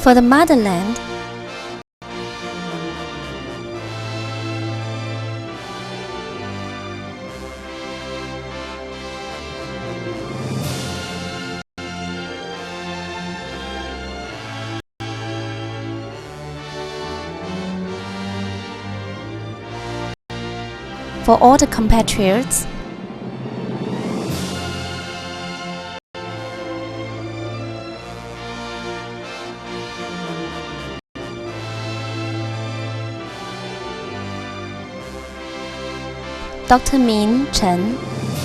For the motherland, for all the compatriots, Dr. Ming Chen,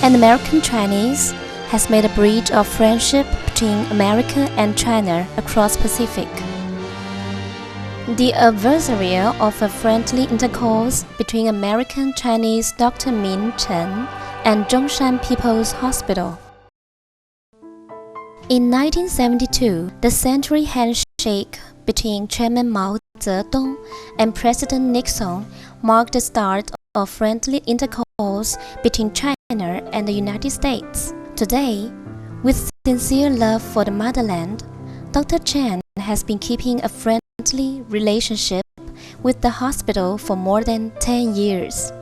an American Chinese, has made a bridge of friendship between America and China across Pacific. The adversary of a friendly intercourse between American Chinese Dr. Ming Chen and Zhong Shan People's Hospital. In 1972, the century handshake between Chairman Mao Zedong and President Nixon marked the start of friendly intercourse between China and the United States. Today, with sincere love for the motherland, Dr. Chen has been keeping a friendly relationship with the hospital for more than 10 years,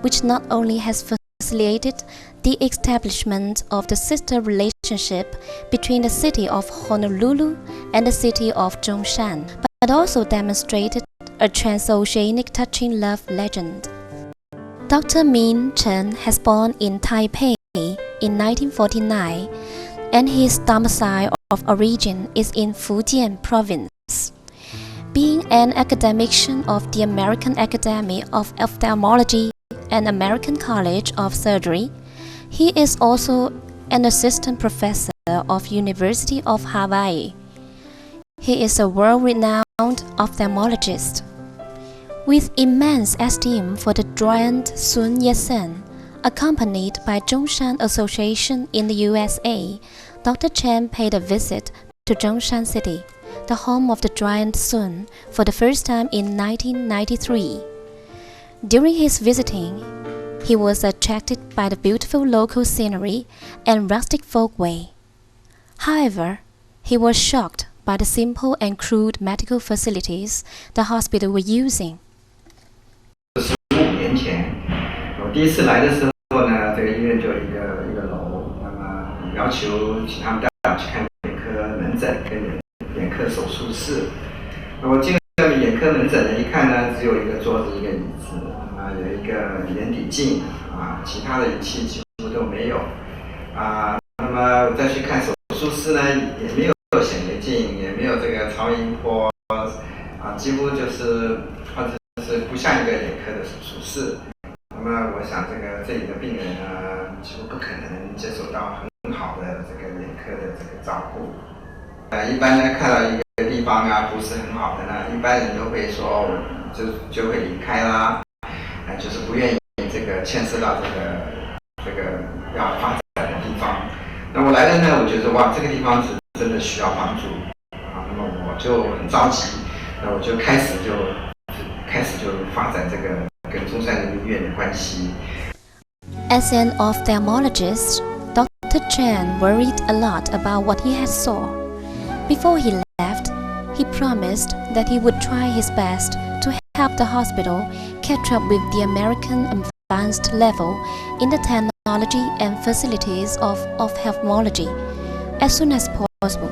which not only has facilitated the establishment of the sister relationship between the city of Honolulu and the city of Zhong Shan, but also demonstrated a transoceanic touching love legend. Dr. Ming Chen has born in Taipei in 1949, and his domicile of origin is in Fujian province. Being an academician of the American Academy of Ophthalmology and American College of Surgery, he is also an assistant professor of University of Hawaii. He is a world-renowned ophthalmologist. With immense esteem for the giant Sun Yat-sen, accompanied by Zhong Shan Association in the USA, Dr. Chen paid a visit to Zhong Shan City, the home of the giant Sun, for the first time in 1993. During his visiting, he was attracted by the beautiful local scenery and rustic folkway. However, he was shocked by the simple and crude medical facilities the hospital were using. 15年前，我第一次来的时候呢，这个医院就有一个楼，那么要求请他们带我去看眼科门诊跟眼科手术室。那我进入这个眼科门诊呢，一看呢，只有一个桌子一个椅子，有一个眼底镜其他的仪器几乎都没有那么再去看手术室呢，也没有显微镜，也没有这个超音波几乎就是是不像一个眼科的手术室。那么我想这里的病人呢，几乎不可能接受到很好的这个眼科的这个照顾。一般呢看到一个地方不是很好的呢，一般人都会说就会离开啦，就是不愿意这个牵涉到这个要发展的地方。那我来了呢，我觉得哇，这个地方是真的需要帮助那么我就很着急，那我就开始发展这个跟中山人民医院的关系。As an ophthalmologist, Dr. Chen worried a lot about what he had saw. Before he left, he promised that he would try his best to help the hospital catch up with the American advanced level in the technology and facilities of ophthalmology as soon as possible.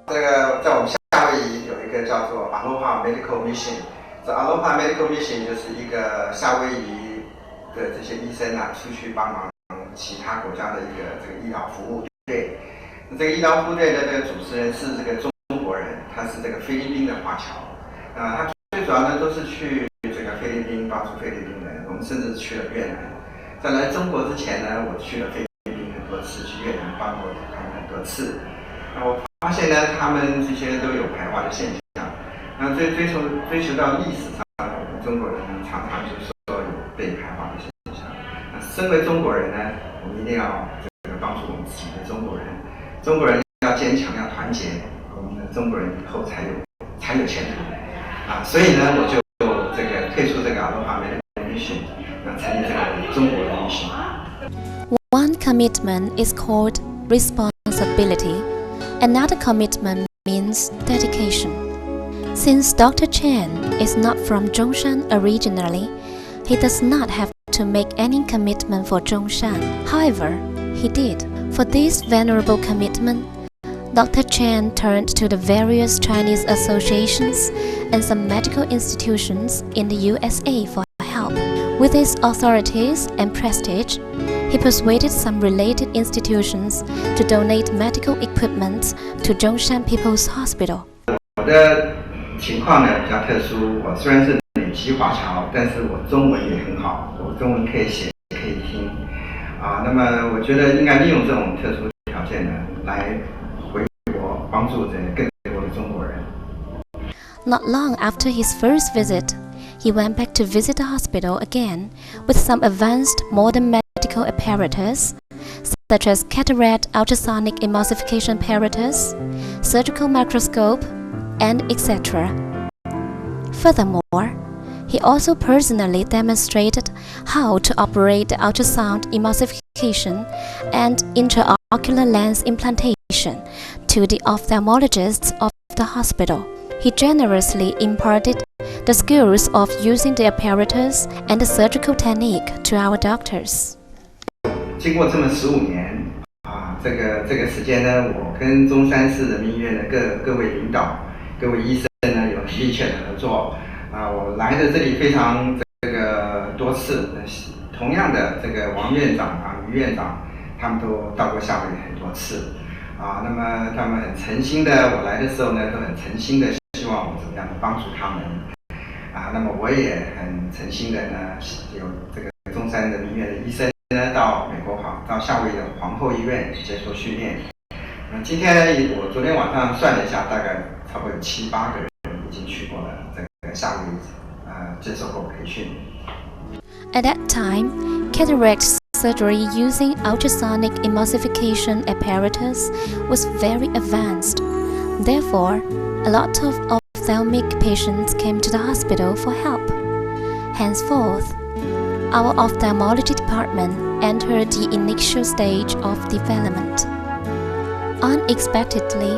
这个在我们夏威夷有一个叫做 Aloha Medical Mission。这 Aloha Medical Mission 就是一个夏威夷的这些医生出去帮忙其他国家的一个这个医疗服务队。这个医疗服务队的这个主持人是这个中国人，他是这个菲律宾的华侨。他最主要呢都是去这个菲律宾帮助菲律宾人，我们甚至去了越南。在来中国之前呢，我去了菲律宾很多次，去越南帮过他们很多次。我发现呢，他们这些都有排华的现象。追求到历史上，我们中国人常常就说有被排华的现象。身为中国人呢，我们一定要帮助我们自己的中国人。中国人要坚强，要团结，我们的中国人以后才有前途所以呢，我就退出这个 Aloha Medical Mission， 成立这个中国的 mission。One commitment is called responsibility. Another commitment means dedication. Since Dr. Chen is not from Zhong Shan originally, he does not have to make any commitment for Zhong Shan. However, he did. For this venerable commitment, Dr. Chen turned to the various Chinese associations and some medical institutions in the USA for help. With his authorities and prestige, he persuaded some related institutions to donate medical equipment to Zhong Shan People's Hospital. 我的情况呢比较特殊，我虽然是美籍华侨，但是我中文也很好，我中文可以写可以听啊。那么我觉得应该利用这种特殊条件呢，来回国帮助这更多的中国人。Not long after his first visit, he went back to visit the hospital again with some advanced modern medical apparatus, such as cataract ultrasonic emulsification apparatus, surgical microscope, and etc. Furthermore, he also personally demonstrated how to operate the ultrasound emulsification and intraocular lens implantation to the ophthalmologists of the hospital. He generously imparted the skills of using the apparatus and the surgical technique to our doctors. 经过这么15年这个时间呢，我跟中山市人民医院的各位领导、各位医生呢有密切的合作我来的这里非常多次，同样的这个王院长于院长他们都到过夏威夷很多次那么他们很诚心的，我来的时候呢都很诚心的希望我怎么样的帮助他们那么我也很诚心的呢有这个中山人民医院的医生呢到美国到夏威夷的皇后医院接受训练。今天我昨天晚上算了一下，大概差不多有7、8个人已经去过了这个夏威夷接受过培训。At that time, cataract surgery using ultrasonic emulsification apparatus was very advanced. Therefore, a lot of ophthalmic patients came to the hospital for help. Henceforth, our ophthalmology department entered the initial stage of development. Unexpectedly,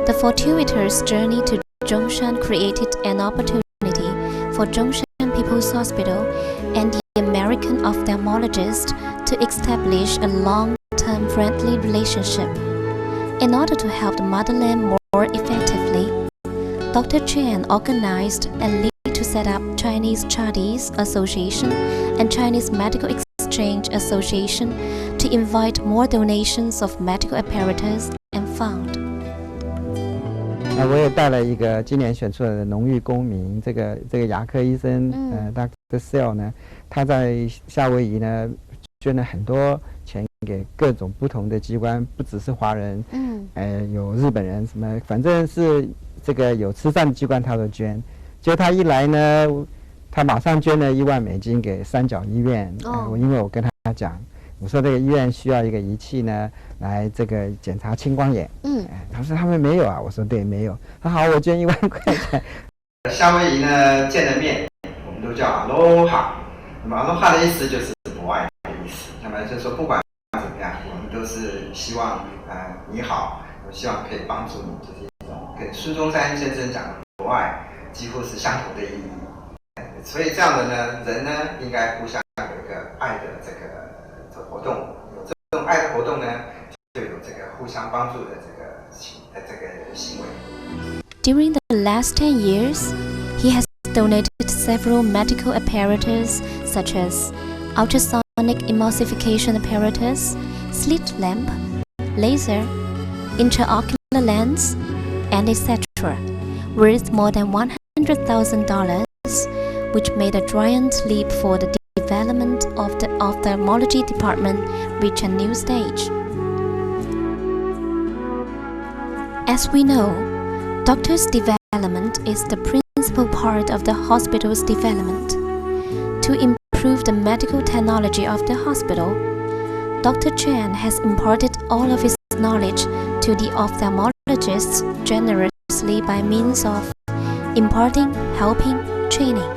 the fortuitous journey to Zhong Shan created an opportunity for Zhong Shan People's Hospital and the American ophthalmologist to establish a long-term friendly relationship. In order to help the motherland more effectively, Dr. Chen organized and led to set up Chinese Chinese Association and Chinese Medical Exchange Association to invite more donations of medical apparatus and fund. 我也带了一个今年选出来的荣誉公民，这个牙科医生Dr. Sell 呢，他在夏威夷呢捐了很多钱给各种不同的机关，不只是华人，有日本人什么，反正是这个有慈善的机关他都捐。就他一来呢，他马上捐了1万美金给三角医院。因为我跟他讲，我说这个医院需要一个仪器呢，来这个检查青光眼。他说他们没有啊，我说对，没有。他好，我捐1万块钱。夏威夷呢见了面，我们都叫 Aloha。那么 Aloha 的意思就是博爱的意思。那么就是说不管怎么样，我们都是希望你好，我希望可以帮助你，就是一种跟孙中山先生讲的博爱几乎是相同的意义。所以这样的呢人呢应该互相有一个爱的这个活动，有这种爱的活动呢，就有这个互相帮助的这个行为。During the last 10 years, he has donated several medical apparatus such as ultrasonic emulsification apparatus, slit lamp, laser, intraocular lens, and etc., worth more than $100,000, which made a giant leap for the development of the ophthalmology department reach a new stage. As we know, doctors' development is the principal part of the hospital's development. To improve the medical technology of the hospital, Dr. Chen has imparted all of his knowledge to the ophthalmologists generously by means of imparting, helping, training.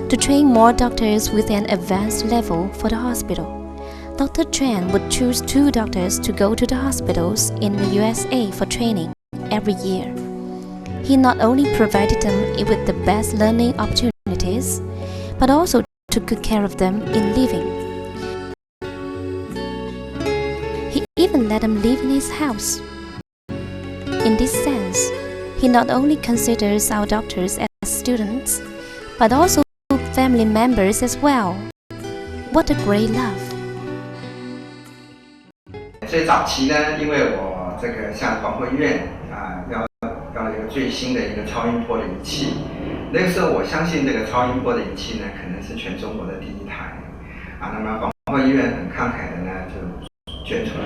To train more doctors with an advanced level for the hospital, Dr. Chen would choose 2 doctors to go to the hospitals in the USA for training every year. He not only provided them with the best learning opportunities, but also took good care of them in living. He even let them live in his house. In this sense, he not only considers our doctors as students, but also family members as well. What a great love! 最早期呢，因为我这个向广播医院要一个最新的一个超音波的仪器，那个时候我相信这个超音波的仪器呢，可能是全中国的第1台那么广播医院很慷慨的呢就捐出来，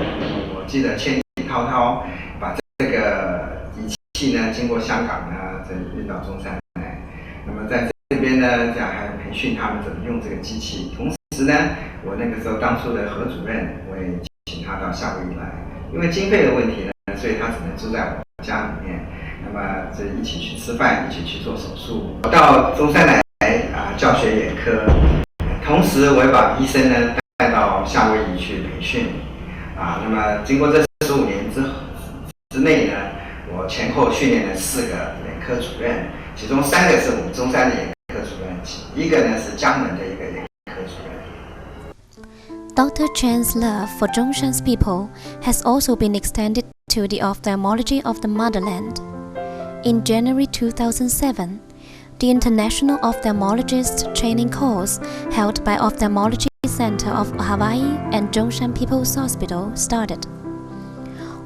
我记得千里滔滔把这个仪器呢经过香港呢这运到中山来，那么在这边呢这样还培训他们怎么用这个机器，同时呢我那个时候当初的何主任我也请他到夏威夷来，因为经费的问题呢，所以他只能住在我家里面，那么这一起去吃饭，一起去做手术。我到中山来教学眼科，同时我也把医生呢带到夏威夷去培训那么经过这15年之内呢，我前后训练了4个眼科主任，其中3个是我们中山的眼科主任，1个呢是江门的一个眼科主任。Dr. Chen's love for Zhong Shan's people has also been extended to the ophthalmology of the motherland. In January 2007, the International Ophthalmologist Training Course held by Ophthalmology Center of Hawaii and Zhong Shan People's Hospital started.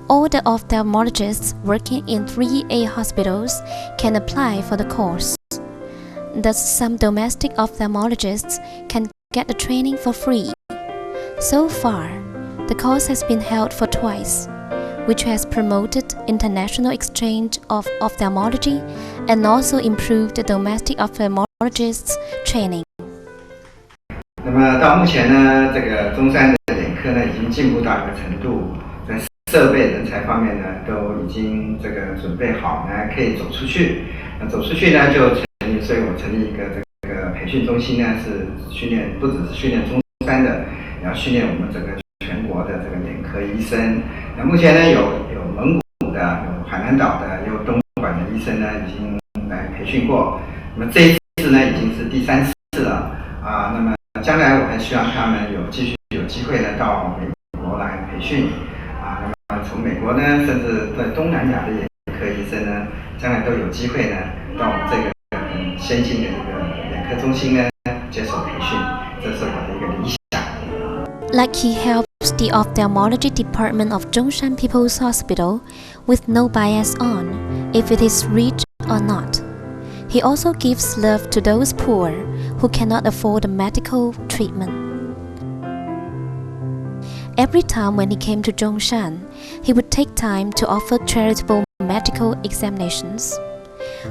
All the ophthalmologists working in 3A hospitals can apply for the course. Thus, some domestic ophthalmologists can get the training for free. So far, the course has been held for twice, which has promoted international exchange of ophthalmology and also improved the domestic ophthalmologists' training. 那么到目前呢，这个中山的眼科呢已经进步到一个程度，在设备人才方面呢都已经这个准备好呢，可以走出去。那走出去呢就成立，所以我成立一个这个培训中心呢，是训练不只是训练中山的。也要训练我们整个全国的这个眼科医生。那目前呢，有蒙古的，有海南岛的，也有东莞的医生呢，已经来培训过。那么这一次呢，已经是第3次了那么将来我还希望他们继续有机会呢到美国来培训那么从美国呢，甚至在东南亚的眼科医生呢，将来都有机会呢到我们这个很先进的一个眼科中心呢接受培训，这是我的一个理想。Like he helps the ophthalmology department of Zhong Shan People's Hospital with no bias on if it is rich or not. He also gives love to those poor who cannot afford a medical treatment. Every time when he came to Zhong Shan, he would take time to offer charitable medical examinations.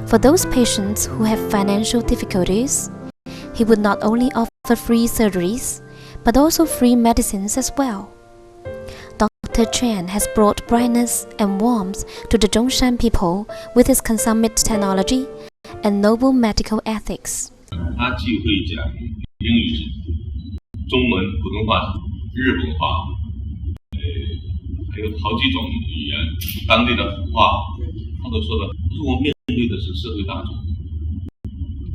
For those patients who have financial difficulties, he would not only offer free surgeries, but also free medicines as well. Dr. Chen has brought brightness and warmth to the Zhong Shan people with his consummate technology and noble medical ethics. 他既会讲英语、中文、普通话、日本话，还有好几种语言，当地的话他都说的。我面对的是社会大众，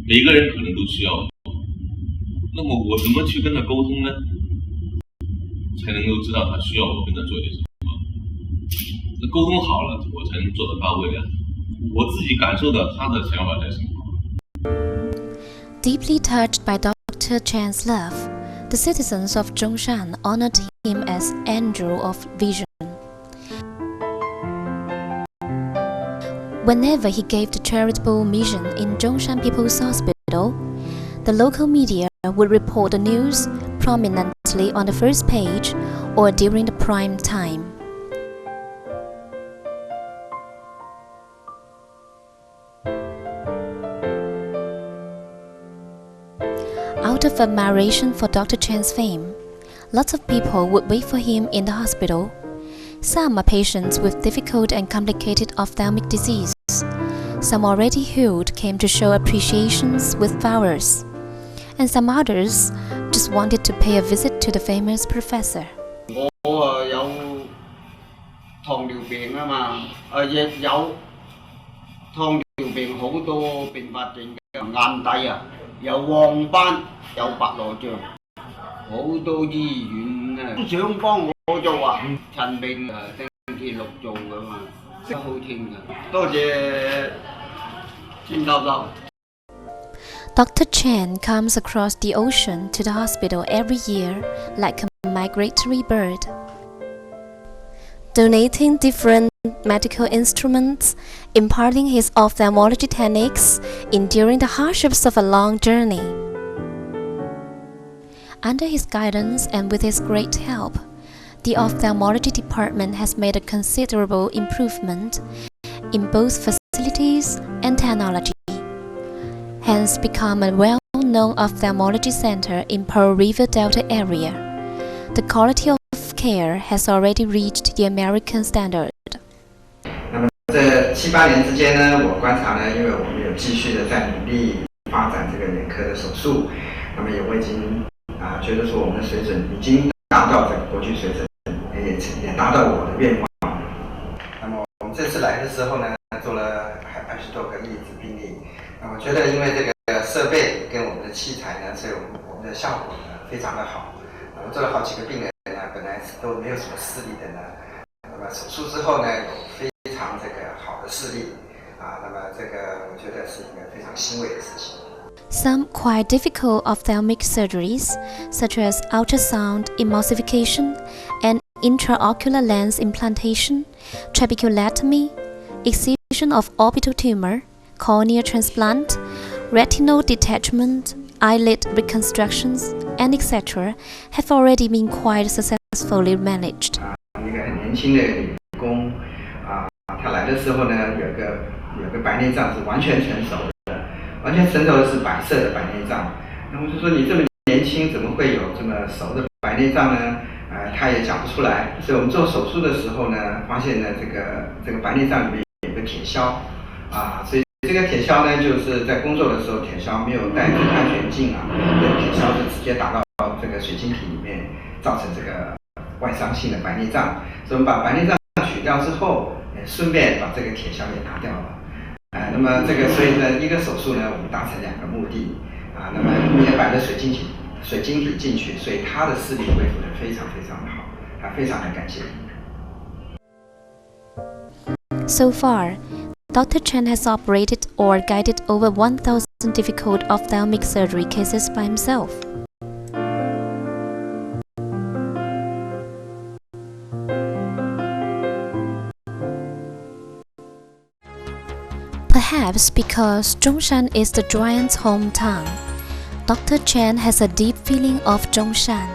每个人可能都需要。那么我怎么去跟他沟通呢？才能够知道他需要我跟他做点什么。那沟通好了，我才能做得到位啊。我自己感受到他的想法才是好。Deeply touched by Dr. Chen's love, the citizens of Zhong Shan honored him as Angel of Vision. Whenever he gave the charitable mission in Zhong Shan People's Hospital, the local media would report the news prominently on the first page or during the prime time. Out of admiration for Dr. Chen's fame, lots of people would wait for him in the hospital. Some are patients with difficult and complicated ophthalmic disease. Some already healed came to show appreciations with flowers. And some others just always wanted to pay a visit to the famous professor. 我有糖尿病啊嘛，亦有糖尿病好多併發症嘅，眼底啊有黃斑，有白內障，好多醫院啊都想幫我做啊，陳病星期六做噶嘛，真好聽噶，多謝錢教授。 Dr. Chen comes across the ocean to the hospital every year like a migratory bird, donating different medical instruments, imparting his ophthalmology techniques, enduring the hardships of a long journey. Under his guidance and with his great help, the ophthalmology department has made a considerable improvement in both facilities and technology, hence become a well-known ophthalmology center in Pearl River Delta area. The quality of care has already reached the American standard. 那么这7、8年之间呢，我观察呢，因为我们有继续的在努力发展这个眼科的手术，那么我已经觉得说我们的水准已经达到这个国际水准，也达到我的愿望。那么我们这次来的时候呢，做了20多个抑制病例。我觉得因为这个设备跟我们的器材呢，所以我们的效果呢非常的好。我们做了好几个病人呢，本来都没有什么视力的呢，那么手术之后呢，有非常这个好的视力那么这个我觉得是一个非常欣慰的事情。Some quite difficult ophthalmic surgeries, such as ultrasound emulsification and intraocular lens implantation, trabeculotomy, excision of orbital tumor, cornea transplant, retinal detachment, eyelid reconstructions, and etc. have already been quite successfully managed. 一个很年轻的女工她来的时候呢，有个白内障是完全成熟的，完全成熟的是白色的白内障。那我就说你这么年轻，怎么会有这么熟的白内障呢？她也讲不出来。所以我们做手术的时候呢，发现呢这个白内障里面有个铁销所以这个铁销呢，就是在工作的时候，铁销没有戴这个安全镜这个铁销是直接打到这个水晶体里面，造成这个外伤性的白内障。所以我们把白内障取掉之后，顺便把这个铁销也拿掉了。那么这个所以呢，一个手术呢，我们达成2个目的那么也摆了水晶体进去，所以他的视力恢复得非常非常的好，非常的感谢。So far, Dr. Chen has operated or guided over 1,000 difficult ophthalmic surgery cases by himself. Perhaps because Zhong Shan is the giant's hometown, Dr. Chen has a deep feeling of Zhong Shan.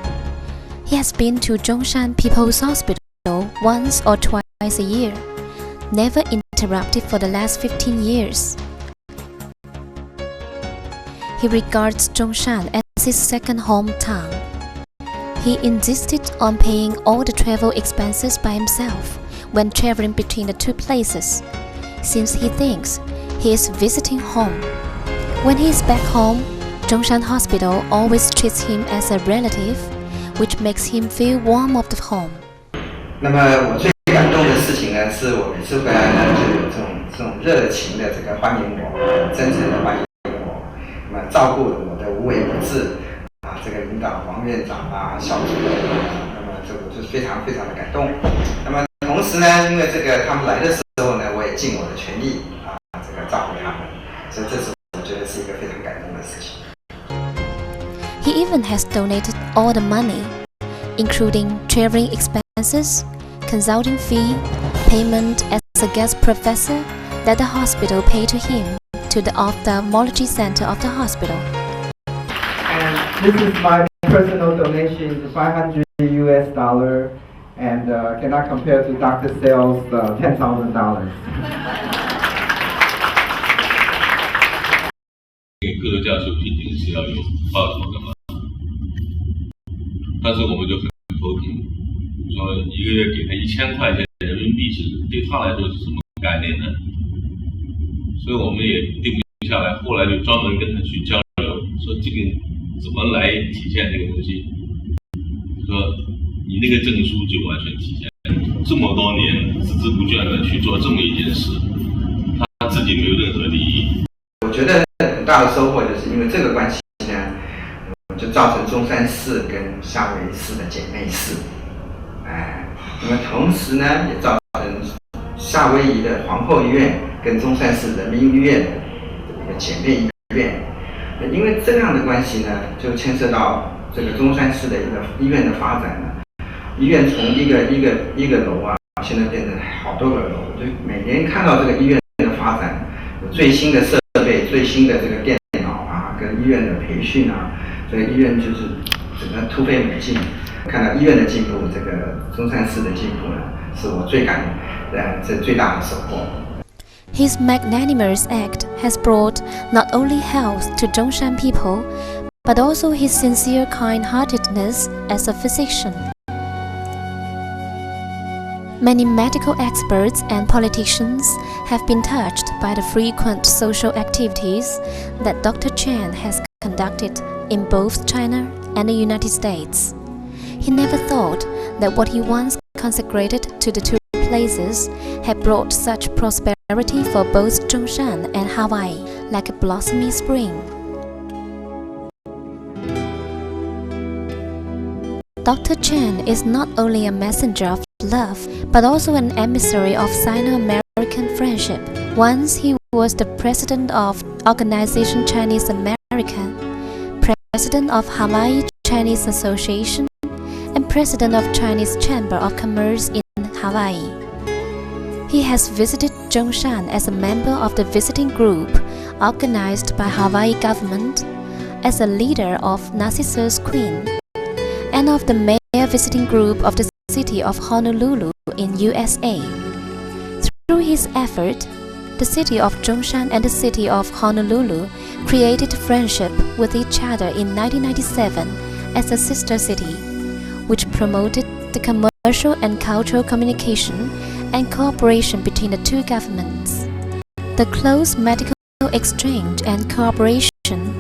He has been to Zhong Shan People's Hospital once or twice a year, never interrupted for the last 15 years. He regards Zhong Shan as his second hometown. He insisted on paying all the travel expenses by himself when traveling between the two places, since he thinks he is visiting home. When he is back home, Zhong Shan Hospital always treats him as a relative, which makes him feel warm of the home. 那么我最感动的事情呢，是我每次回来呢，就有这种热情的这个欢迎我，真诚的欢迎我，那么照顾我的无微不至这个领导王院长肖主任那么这我就非常非常的感动。那么同时呢，因为这个他们来的时候呢，我也尽我的全力这个照顾他们，所以这是我觉得是一个非常感动的事情。He even has donated all the money, including traveling expenses, consulting fee, payment as a guest professor that the hospital paid to him to the ophthalmology center of the hospital. And this is my personal donation, $500 US, and cannot compare to Dr. Sale's $10,000. 给各个教授聘请是要有报酬的嘛，但是我们就很头疼，说一个月给他1000块钱人民币，其实对他来说是什么概念呢？所以我们也定不下来，后来就专门跟他去交流，说这个怎么来体现这个东西？说你那个证书就完全体现这么多年孜孜不倦的去做这么一件事，他自己没有任何利益。我觉得很大的收获就是因为这个关系呢，就造成中山市跟夏威夷市的姐妹市，那么同时呢，也造成夏威夷的皇后医院跟中山市人民医院的一个姐妹医院。因为这样的关系呢，就牵涉到这个中山市的一个医院的发展呢。医院从一个楼啊，现在变成好多个楼，就每年看到这个医院的发展，有最新的设备、最新的这个电脑啊，跟医院的培训啊，所以医院就是整个突飞猛进。看到医院的进步，这个中山市的进步呢，是我这最大的收获。His magnanimous act has brought not only health to Zhongshan people, but also his sincere kind-heartedness as a physician. Many medical experts and politicians have been touched by the frequent social activities that Dr. Chen has conducted in both China and the United States. He never thought that what he once consecrated to the two places had brought such prosperity for both Zhong Shan and Hawaii, like a blossoming spring. Dr. Chen is not only a messenger of love, but also an emissary of Sino-American friendship. Once he was the president of Organization Chinese American, president of Hawaii Chinese Association, and president of Chinese Chamber of Commerce in Hawaii. He has visited Zhong Shan as a member of the visiting group organized by Hawaii government, as a leader of Narcissus Queen, and of the mayor visiting group of the city of Honolulu in USA. Through his effort, the city of Zhong Shan and the city of Honolulu created friendship with each other in 1997 as a sister city, which promoted the commercial and cultural communication and cooperation between the two governments. The close medical exchange and cooperation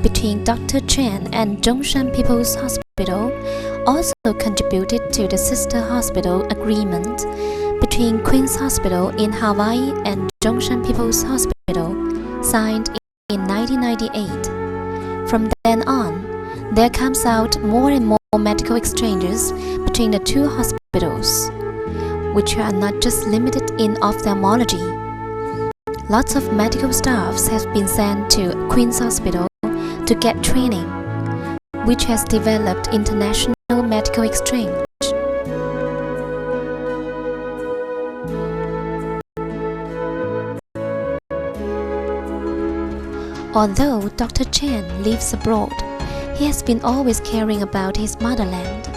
between Dr. Chen and Zhong Shan People's Hospital also contributed to the sister hospital agreement between Queen's Hospital in Hawaii and Zhong Shan People's Hospital, signed in 1998. From then on, there comes out more and more medical exchanges between the two hospitals, which are not just limited in ophthalmology. Lots of medical staffs have been sent to Queen's Hospital to get training, which has developed international medical exchange. Although Dr. Chen lives abroad, he has been always caring about his motherland.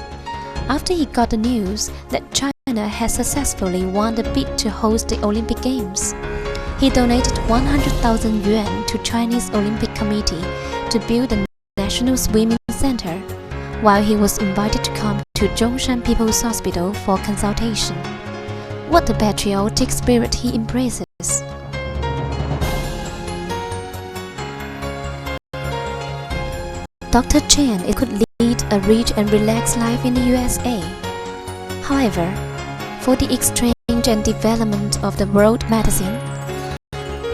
After he got the news that China has successfully won the bid to host the Olympic Games, he donated 100,000 yuan to Chinese Olympic Committee to build a national swimming center, while he was invited to come to Zhong Shan People's Hospital for consultation. What a patriotic spirit he embraces! Dr. Chen could lead a rich and relaxed life in the USA. However, for the exchange and development of the world medicine,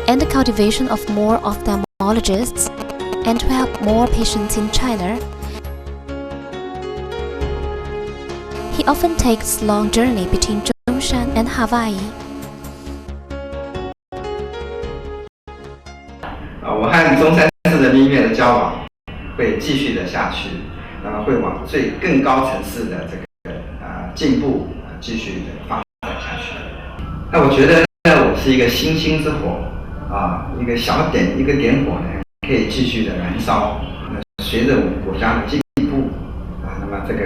and the cultivation of more ophthalmologists, and to help more patients in China, he often takes long journey between Zhong Shan and Hawaii. 我和中山市人民医院的交往会继续的下去，那么会往更高层次的这个进步继续的发展下去。那我觉得呢，我是一个星星之火一个小点一个点火呢，可以继续的燃烧。随着我们国家的进步那么这个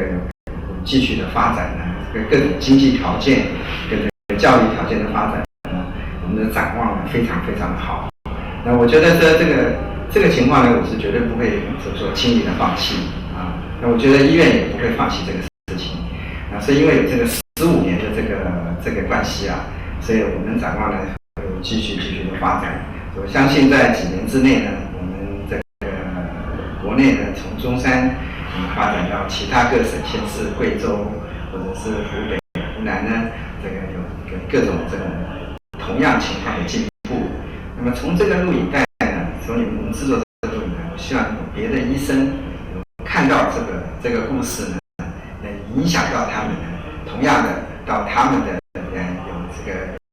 继续的发展呢，各种经济条件跟这个教育条件的发展呢，我们的展望呢非常非常的好。那我觉得这个情况呢，我是绝对不会说轻易的放弃那我觉得医院也不会放弃这个事情是因为有这个15年的这个关系所以我们展望呢会继续的发展。我相信在几年之内呢，我们这个国国内呢，从中山发展到其他各省县市，贵州或者是湖北、湖南呢，这个有各种这种同样情况的进步。那么从这个录影带呢，从你们制作这个录影带，我希望有别的医生看到这个故事呢，能影响到他们呢，同样的到他们的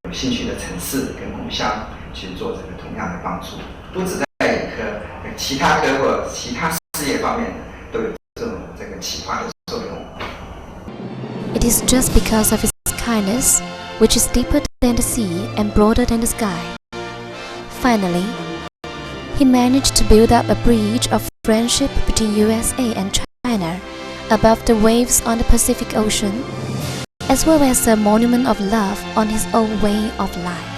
有兴趣的城市跟故乡去做这个同样的帮助，不止在眼科，其他科或其他事业方面都有这个启发的作用。It is just because of his kindness, which is deeper than the sea and broader than the sky. Finally, he managed to build up a bridge of friendship between USA and China above the waves on the Pacific Ocean, as well as a monument of love on his own way of life.